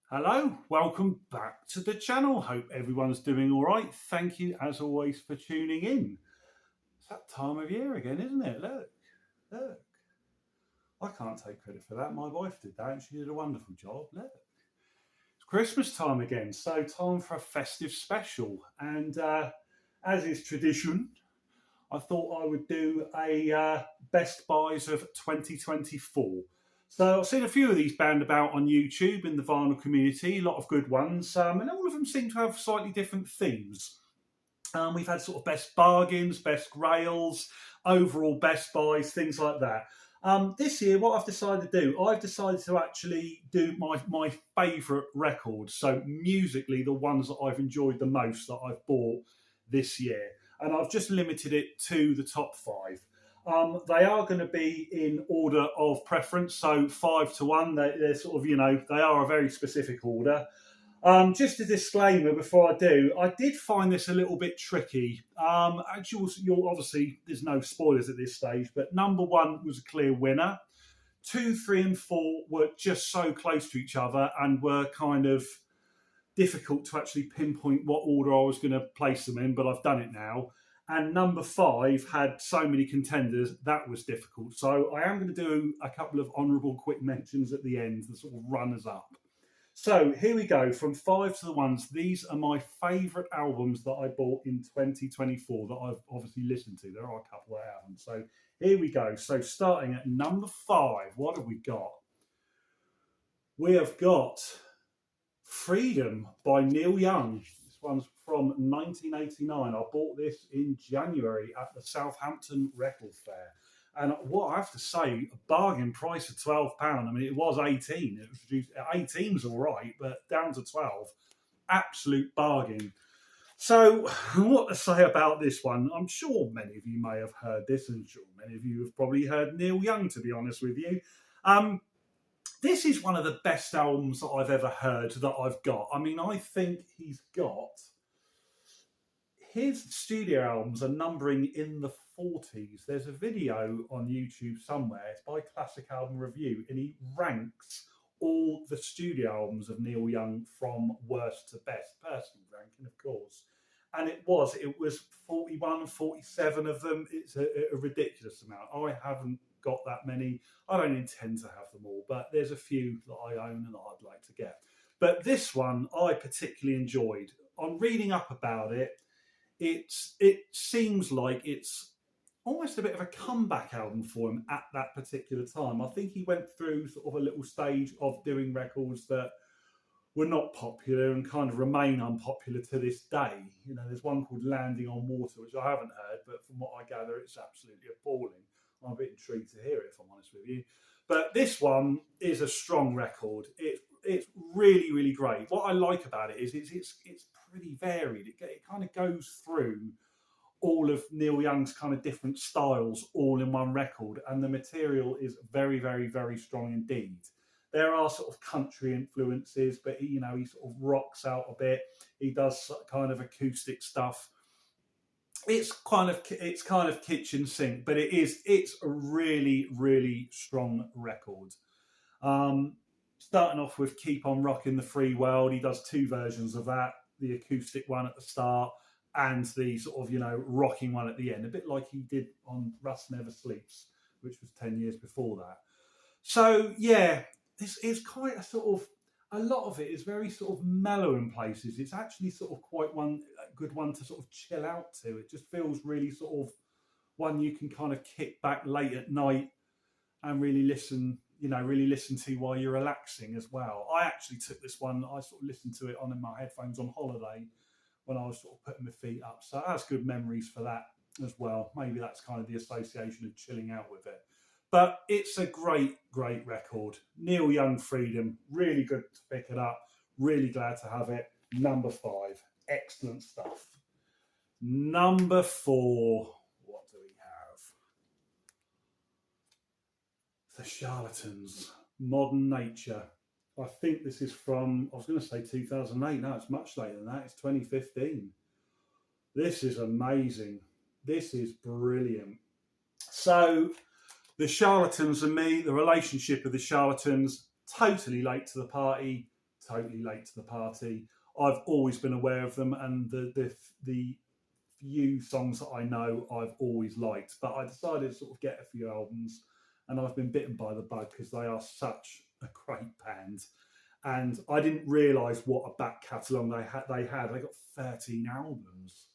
Hello, welcome back to the channel. Hope everyone's doing all right. Thank you, as always, for tuning in. It's that time of year again, isn't it? Look. I can't take credit for that. My wife did that and she did a wonderful job. Look. It's Christmas time again, so time for a festive special. And as is tradition, I thought I would do a best buys of 2024. So I've seen a few of these bound about on YouTube in the vinyl community, a lot of good ones, and all of them seem to have slightly different themes. We've had sort of best bargains, best grails, overall best buys, things like that. This year, what I've decided to do, I've decided to actually do my favourite records. So musically, the ones that I've enjoyed the most that I've bought this year. And I've just limited it to the top five. They are going to be in order of preference, so 5 to 1. They're sort of, they are a very specific order. Just a disclaimer before I do, I did find this a little bit tricky. Actually, you'll obviously, there's no spoilers at this stage, but number one was a clear winner. 2, 3, and 4 were just so close to each other and were kind of difficult to actually pinpoint what order I was going to place them in, but I've done it now. And number 5 had so many contenders, that was difficult. So I am going to do a couple of honourable quick mentions at the end, the sort of runners up. So here we go, from 5 to the ones. These are my favourite albums that I bought in 2024 that I've obviously listened to. There are a couple I haven't. So here we go. So starting at number 5, what have we got? We have got Freedom by Neil Young. This one's from 1989. I bought this in January at the Southampton Record Fair. And what I have to say, a bargain price of £12. I mean, it was 18. It was reduced. 18's all right, but down to 12, absolute bargain. So, what to say about this one? I'm sure many of you may have heard this, and sure many of you have probably heard Neil Young, to be honest with you. This is one of the best albums that I've ever heard that I've got. I mean, I think he's got his studio albums are numbering in the 40s. There's a video on YouTube somewhere. It's by Classic Album Review, and he ranks all the studio albums of Neil Young from worst to best, personal ranking, of course. And it was 41, 47 of them. It's a ridiculous amount. I haven't got that many. I don't intend to have them all, but there's a few that I own and that I'd like to get. But this one I particularly enjoyed. On reading up about it, it seems like it's almost a bit of a comeback album for him at that particular time. I think he went through sort of a little stage of doing records that were not popular and kind of remain unpopular to this day. You know, there's one called Landing on Water, which I haven't heard, but from what I gather, it's absolutely appalling. I'm a bit intrigued to hear it, if I'm honest with you. But this one is a strong record. It's really, really great. What I like about it is it's pretty varied. It kind of goes through all of Neil Young's kind of different styles all in one record, and the material is very, very, very strong indeed. There are sort of country influences, but he sort of rocks out a bit. He does kind of acoustic stuff. It's kind of kitchen sink, but it's a really, really strong record. Starting off with Keep On Rocking the Free World, he does 2 versions of that, the acoustic one at the start and the sort of, rocking one at the end, a bit like he did on Rust Never Sleeps, which was 10 years before that. So, yeah, this is quite a lot of it is very sort of mellow in places. It's actually sort of quite a good one to sort of chill out to. It just feels really sort of one you can kind of kick back late at night and really listen to while you're relaxing as well. I actually took this one, I sort of listened to it on my headphones on holiday when I was sort of putting my feet up. So that's good memories for that as well. Maybe that's kind of the association of chilling out with it. But it's a great, great record. Neil Young, Freedom, really good to pick it up. Really glad to have it. Number 5, excellent stuff. Number 4, what do we have? The Charlatans, Modern Nature. I think this is from, I was going to say 2008. No, it's much later than that. It's 2015. This is amazing. This is brilliant. So, the Charlatans and me, the relationship of the Charlatans, totally late to the party, totally late to the party. I've always been aware of them, and the few songs that I know I've always liked. But I decided to sort of get a few albums, and I've been bitten by the bug because they are such a great band. And I didn't realise what a back catalogue they had. They got 13 albums.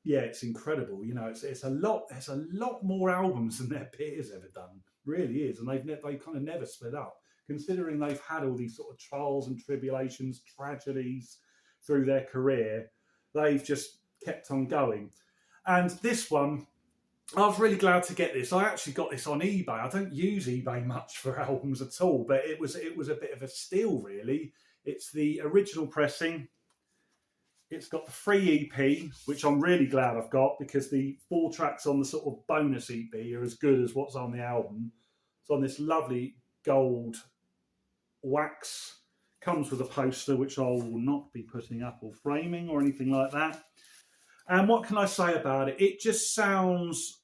Yeah, it's incredible. You know, it's a lot. There's a lot more albums than their peers ever done. Really is, and they kind of never split up. Considering they've had all these sort of trials and tribulations, tragedies through their career, they've just kept on going. And this one, I was really glad to get this. I actually got this on eBay. I don't use eBay much for albums at all, but it was a bit of a steal, really. It's the original pressing. It's got the free EP, which I'm really glad I've got, because the 4 tracks on the sort of bonus EP are as good as what's on the album. It's on this lovely gold wax. Comes with a poster, which I will not be putting up or framing or anything like that. And what can I say about it? It just sounds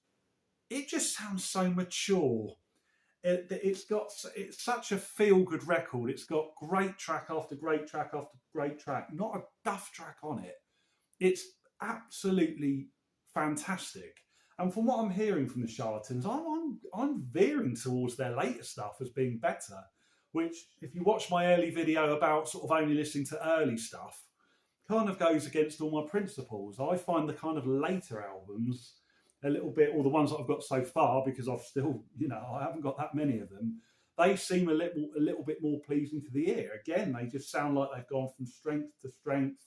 so mature. It's such a feel-good record. It's got great track after great track after great track. Not a duff track on it. It's absolutely fantastic. And from what I'm hearing from the Charlatans, I'm veering towards their later stuff as being better. Which, if you watch my early video about sort of only listening to early stuff, kind of goes against all my principles. I find the kind of later albums a little bit, or the ones that I've got so far, because I've still, I haven't got that many of them, they seem a little bit more pleasing to the ear. Again, they just sound like they've gone from strength to strength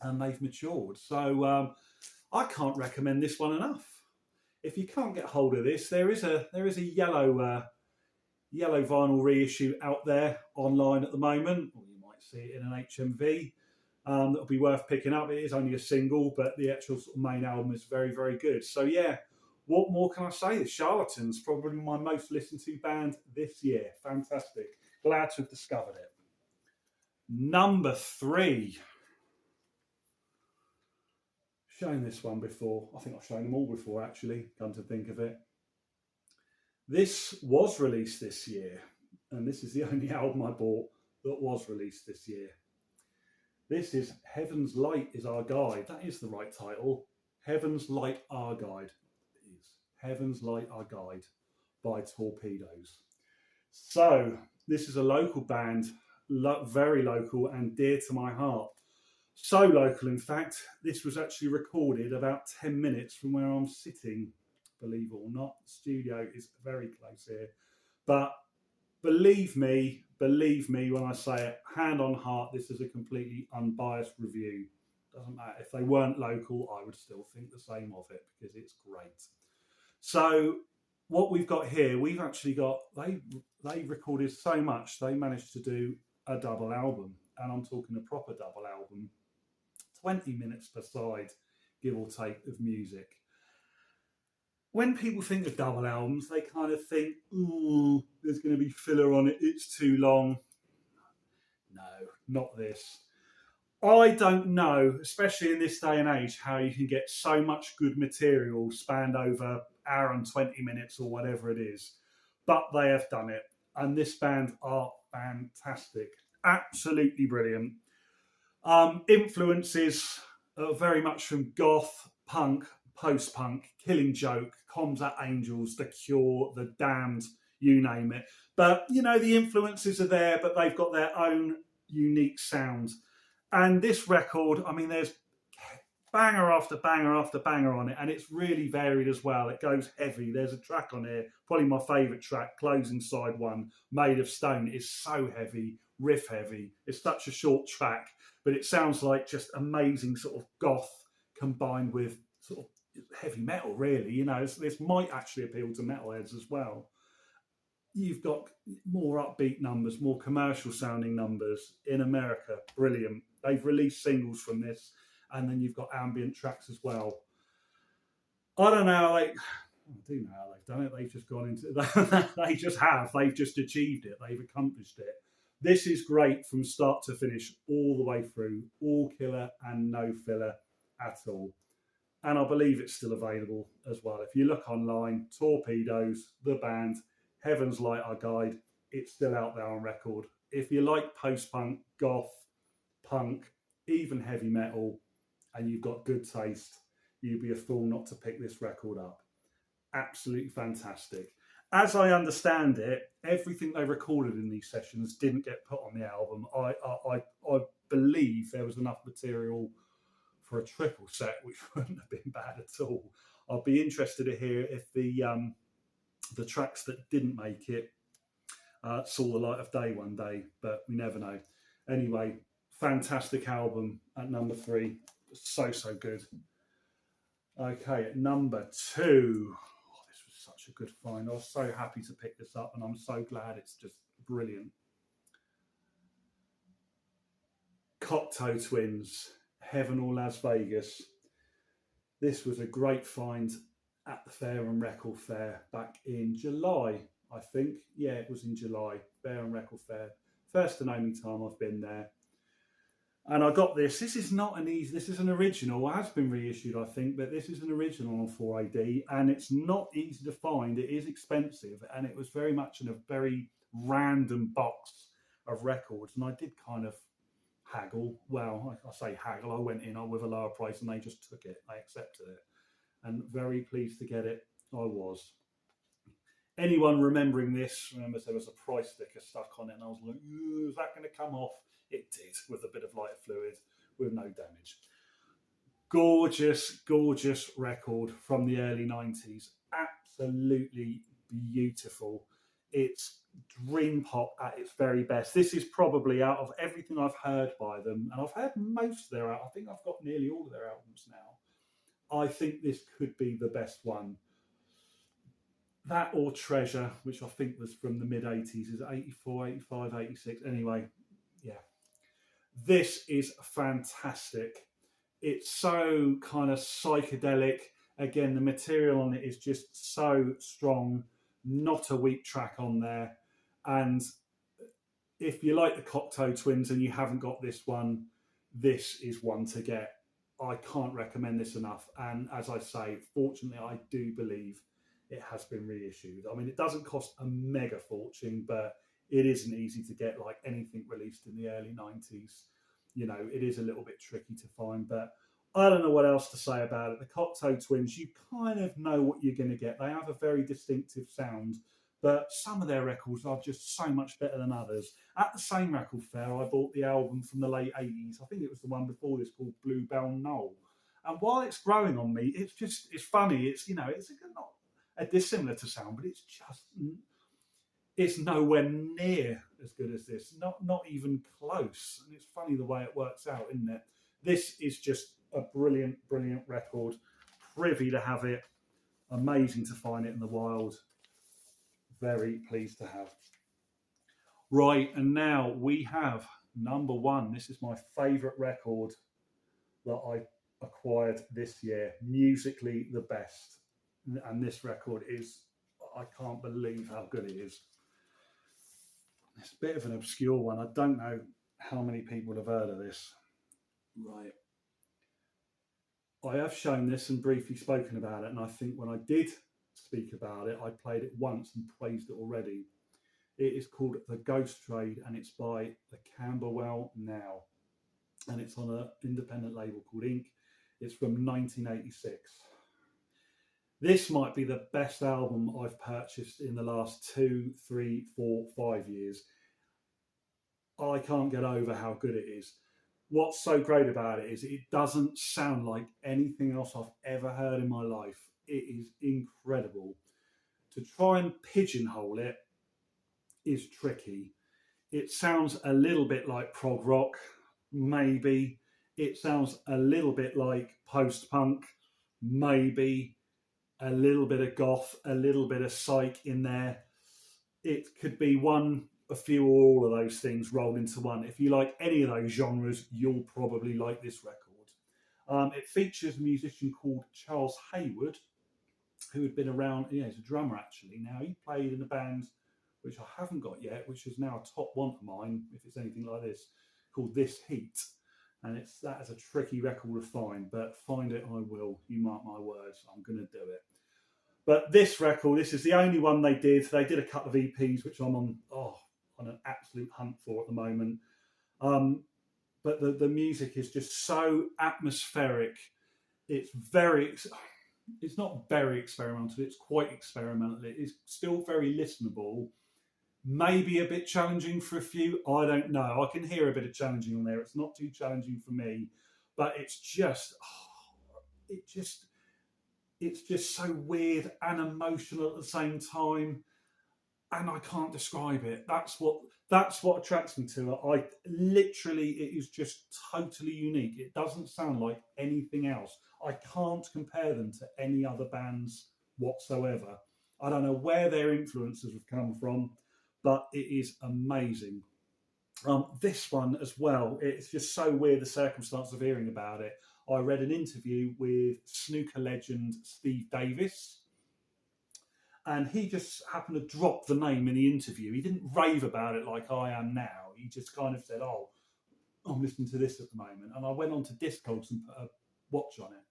and they've matured. So I can't recommend this one enough. If you can't get hold of this, there is a yellow vinyl reissue out there online at the moment, or you might see it in an HMV. That'll be worth picking up. It is only a single, but the actual sort of main album is very, very good. So yeah, what more can I say? The Charlatans, probably my most listened to band this year. Fantastic. Glad to have discovered it. Number 3. Shown this one before. I think I've shown them all before, actually, come to think of it. This was released this year, and this is the only album I bought that was released this year. This is Heaven's Light is Our Guide. That is the right title. Heaven's Light Our Guide. It is Heaven's Light Our Guide by Torpedoes. So this is a local band, very local and dear to my heart. So local, in fact, this was actually recorded about 10 minutes from where I'm sitting, believe it or not. The studio is very close here. But believe me when I say it, hand on heart, this is a completely unbiased review. Doesn't matter. If they weren't local, I would still think the same of it because it's great. So what we've got here, we've actually got, they recorded so much, they managed to do a double album. And I'm talking a proper double album. 20 minutes per side, give or take, of music. When people think of double albums, they kind of think, ooh, there's going to be filler on it, it's too long. No, not this. I don't know, especially in this day and age, how you can get so much good material spanned over an hour and 20 minutes or whatever it is. But they have done it. And this band are fantastic. Absolutely brilliant. Influences are very much from goth, punk, post-punk, Killing Joke, Combat Angels, The Cure, The Damned, you name it. But, the influences are there, but they've got their own unique sound. And this record, there's banger after banger after banger on it, and it's really varied as well. It goes heavy. There's a track on here, probably my favourite track, Closing Side 1, Made of Stone. It's so heavy, riff heavy. It's such a short track, but it sounds like just amazing sort of goth combined with sort of heavy metal, really. This might actually appeal to metalheads as well. You've got more upbeat numbers, more commercial sounding numbers in America. Brilliant. They've released singles from this, and then you've got ambient tracks as well. I don't know how I do know how they've done it. They've just gone into they just have. They've just achieved it. They've accomplished it. This is great from start to finish, all the way through, all killer and no filler at all. And I believe it's still available as well. If you look online, Torpedoes, the band, Heaven's Light Our Guide, it's still out there on record. if you like post-punk, goth, punk, even heavy metal, and you've got good taste, you'd be a fool not to pick this record up. Absolutely fantastic. As I understand it, everything they recorded in these sessions didn't get put on the album. I believe there was enough material for a triple set, which wouldn't have been bad at all. I'll be interested to hear if the tracks that didn't make it saw the light of day one day, but we never know. Anyway, fantastic album at number 3. So good. Okay, at number 2. Oh, this was such a good find. I was so happy to pick this up, and I'm so glad. It's just brilliant. Cocteau Twins, Heaven or Las Vegas. This was a great find at the Fair and Record Fair back in July, I think. Yeah, it was in July, Fair and Record Fair. First and only time I've been there. And I got this. This is not an easy, this is an original. It has been reissued, I think, but this is an original on 4AD, and it's not easy to find. It is expensive, and it was very much in a very random box of records. And I did kind of haggle. Well, I say haggle. I went in with a lower price, and they just took it. They accepted it. And very pleased to get it. I was. Anyone remembering this remembers there was a price sticker stuck on it, and I was like, is that going to come off? It did, with a bit of lighter fluid, with no damage. Gorgeous record from the early 90s. Absolutely beautiful. It's dream pop at its very best. This is probably, out of everything I've heard by them, and I've heard most of their, I think I've got nearly all of their albums now. I think this could be the best one. That or Treasure, which I think was from the mid-80s, is 84, 85, 86. Anyway, yeah. This is fantastic. It's so kind of psychedelic. Again, the material on it is just so strong. Not a weak track on there. And if you like the Cocteau Twins and you haven't got this one, this is one to get. I can't recommend this enough. And as I say, fortunately, I do believe it has been reissued. I mean, it doesn't cost a mega fortune, but it isn't easy to get like anything released in the early 90s. You know, it is a little bit tricky to find, but I don't know what else to say about it. The Cocteau Twins, you kind of know what you're going to get. They have a very distinctive sound, but some of their records are just so much better than others. At the same record fair, I bought the album from the late 80s. I think it was the one before this, called Bluebell Knoll. And while it's growing on me, it's funny. It's, you know, it's not a dissimilar to sound, but it's nowhere near as good as this. Not even close. And it's funny the way it works out, isn't it? This is just a brilliant record. Privy to have it. Amazing to find it in the wild. Very pleased to have. Right, and now we have number 1. This is my favourite record that I acquired this year. Musically the best. And this record is, I can't believe how good it is. It's a bit of an obscure one. I don't know how many people have heard of this. Right. I have shown this and briefly spoken about it, and I think when I did speak about it, I played it once and praised it already. It is called The Ghost Trade, and it's by the Camberwell Now. And it's on an independent label called Ink. It's from 1986. This might be the best album I've purchased in the last 2, 3, 4, 5 years. I can't get over how good it is. What's so great about it is it doesn't sound like anything else I've ever heard in my life. It is incredible. To try and pigeonhole it is tricky. It sounds a little bit like prog rock, maybe. It sounds a little bit like post-punk, maybe. A little bit of goth, a little bit of psych in there. It could be one, a few, or all of those things rolled into one. If you like any of those genres, you'll probably like this record. It features a musician called Charles Hayward, who had been around, he's a drummer actually. Now, he played in a band, which I haven't got yet, which is now a top one of mine, if it's anything like this, called This Heat. And that is a tricky record to find, but find it I will. You mark my words, I'm going to do it. But this record, this is the only one they did. They did a couple of EPs, which I'm on. Oh, on an absolute hunt for at the moment. But the music is just so atmospheric. It's very, it's not very experimental. It's quite experimental. It's still very listenable. Maybe a bit challenging for a few. I don't know. I can hear a bit of challenging on there. It's not too challenging for me, but it's just, it's just so weird and emotional at the same time, and I can't describe it. That's what attracts me to it. I literally, it is just totally unique. It doesn't sound like anything else. I can't compare them to any other bands whatsoever. I don't know where their influences have come from, but it is amazing. This one as well, it's just so weird the circumstance of hearing about it. I read an interview with snooker legend Steve Davis, and he just happened to drop the name in the interview. He didn't rave about it like I am now. He just kind of said, "Oh, I'm listening to this at the moment," and I went on to Discogs and put a watch on it.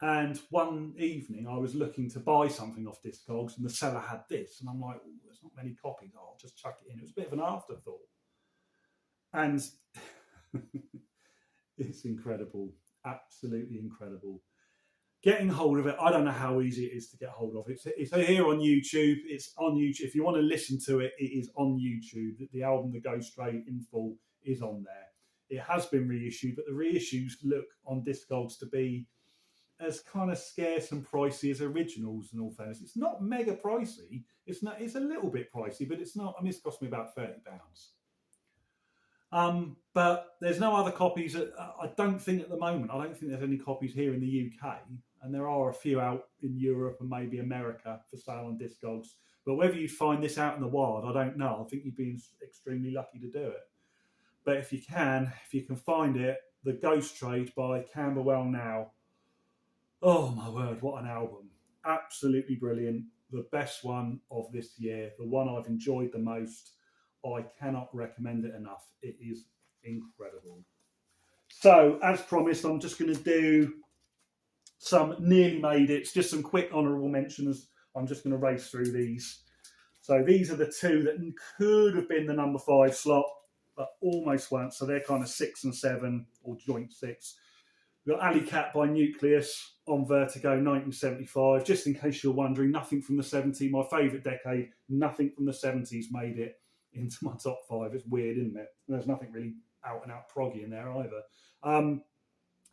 And one evening, I was looking to buy something off Discogs, and the seller had this, and I'm like, "Oh, there's not many copies. I'll just chuck it in." It was a bit of an afterthought, and it's incredible, absolutely incredible. Getting hold of it, I don't know how easy it is to get hold of. It's here on YouTube. It's on YouTube. If you want to listen to it, it is on YouTube. The album, The Ghost Trade in full, is on there. It has been reissued, but the reissues look on Discogs to be as kind of scarce and pricey as originals. In all fairness, it's not mega pricey. It's not. It's a little bit pricey, but it's not. I mean, it's cost me about £30. But there's no other copies. I don't think at the moment. I don't think there's any copies here in the UK, and there are a few out in Europe and maybe America for sale on Discogs. But whether you find this out in the wild, I don't know. I think you've been extremely lucky to do it. But if you can find it, The Ghost Trade by Camberwell Now. Oh my word, what an album. Absolutely brilliant. The best one of this year, the one I've enjoyed the most. I cannot recommend it enough. It is incredible. So, as promised, I'm just going to do some nearly made it, just some quick honourable mentions. I'm just going to race through these. So, these are the two that could have been the number 5 slot, but almost weren't. So, they're kind of 6 and 7, or joint 6. We've got Alley Cat by Nucleus on Vertigo, 1975. Just in case you're wondering, nothing from the 70s, my favourite decade, nothing from the 70s made it into my top 5. It's weird, isn't it? There's nothing really out and out proggy in there either.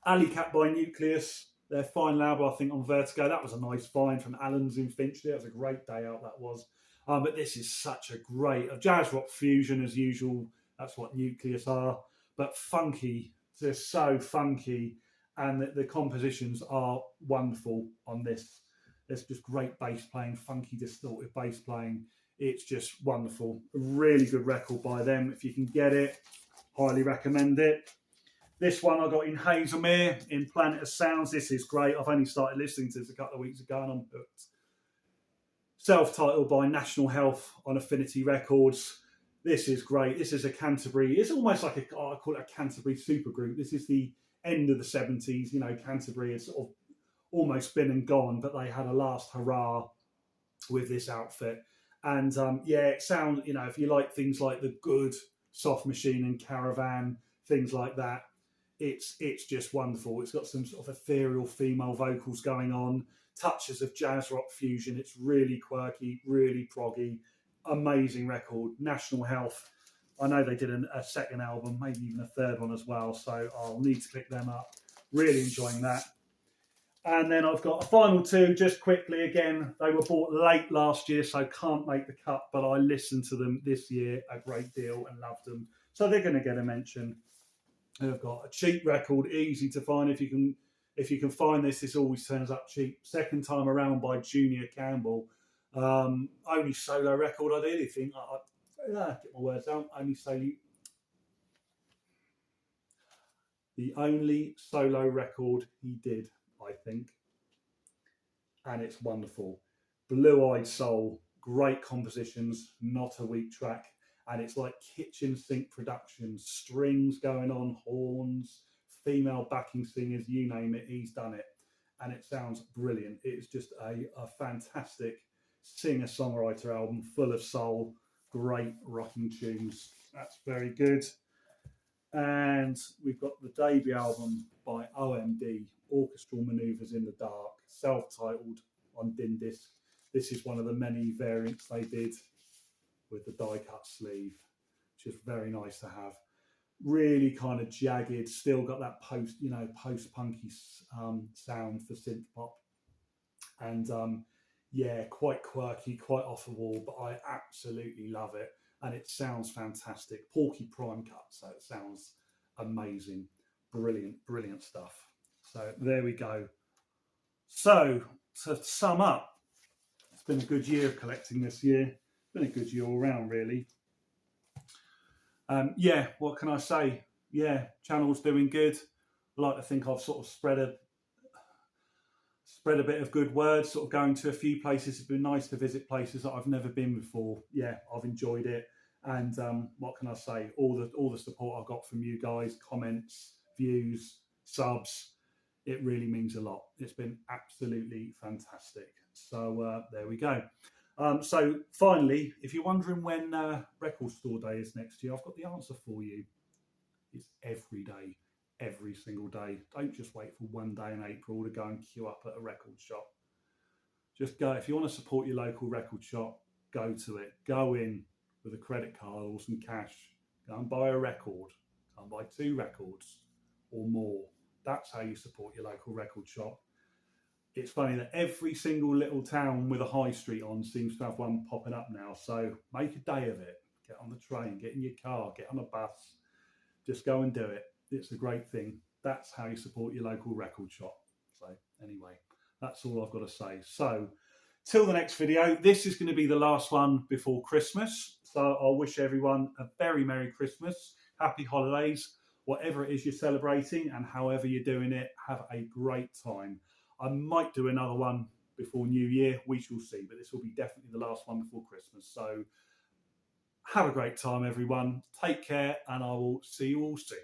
Alley Cat by Nucleus, their final album, I think, on Vertigo. That was a nice find from Alan's in Finchley. That was a great day out, that was. But this is such a great jazz rock fusion as usual. That's what Nucleus are. But funky, they're so funky, and the compositions are wonderful on this. There's just great bass playing, funky distorted bass playing. It's just wonderful. A really good record by them. If you can get it, highly recommend it. This one I got in Hazelmere in Planet of Sounds. This is great. I've only started listening to this a couple of weeks ago and I'm hooked. Self-titled by National Health on Affinity Records. This is great. This is a Canterbury. It's almost like I call it a Canterbury supergroup. This is the end of the 70s. You know, Canterbury has sort of almost been and gone, but they had a last hurrah with this outfit. And it sounds, you know, if you like things like The Good, Soft Machine and Caravan, things like that, it's just wonderful. It's got some sort of ethereal female vocals going on, touches of jazz rock fusion. It's really quirky, really proggy, amazing record. National Health. I know they did a second album, maybe even a third one as well, so I'll need to pick them up. Really enjoying that. And then I've got a final two, just quickly. Again, they were bought late last year, so can't make the cut, but I listened to them this year a great deal and loved them. So they're going to get a mention. And I've got a cheap record, easy to find. If you can find this always turns up cheap. Second Time Around by Junior Campbell. Only solo record I did, I think. Get my words out. The only solo record he did, I think. And it's wonderful. Blue Eyed Soul, great compositions, not a weak track. And it's like kitchen sink production, strings going on, horns, female backing singers, you name it, he's done it. And it sounds brilliant. It's just a fantastic singer-songwriter album, full of soul, great rocking tunes. That's very good. And we've got the debut album by OMD, Orchestral Manoeuvres in the Dark, self-titled on DIN disc. This is one of the many variants they did with the die-cut sleeve, which is very nice to have. Really kind of jagged, still got that post-punky sound for synth pop. And yeah, quite quirky, quite off the wall, but I absolutely love it. And it sounds fantastic. Porky prime cut, so it sounds amazing. Brilliant, brilliant stuff. So there we go. So to sum up, it's been a good year of collecting this year. It's been a good year all round, really. Yeah, what can I say? Yeah, channel's doing good. I like to think I've sort of spread a bit of good word, sort of going to a few places. It's been nice to visit places that I've never been before. Yeah, I've enjoyed it. And what can I say? All the support I've got from you guys, comments, views, subs, it really means a lot. It's been absolutely fantastic. So there we go. So finally, if you're wondering when Record Store Day is next year, I've got the answer for you. It's every day. Every single day. Don't just wait for one day in April to go and queue up at a record shop. Just go. If you want to support your local record shop, go to it. Go in with a credit card or some cash. Go and buy a record. Go and buy 2 records or more. That's how you support your local record shop. It's funny that every single little town with a high street on seems to have one popping up now. So make a day of it. Get on the train, get in your car, get on a bus. Just go and do it. It's a great thing. That's how you support your local record shop. So anyway, that's all I've got to say. So till the next video, this is going to be the last one before Christmas. So I'll wish everyone a very Merry Christmas, Happy Holidays, whatever it is you're celebrating and however you're doing it, have a great time. I might do another one before New Year. We shall see, but this will be definitely the last one before Christmas. So have a great time, everyone. Take care, and I will see you all soon.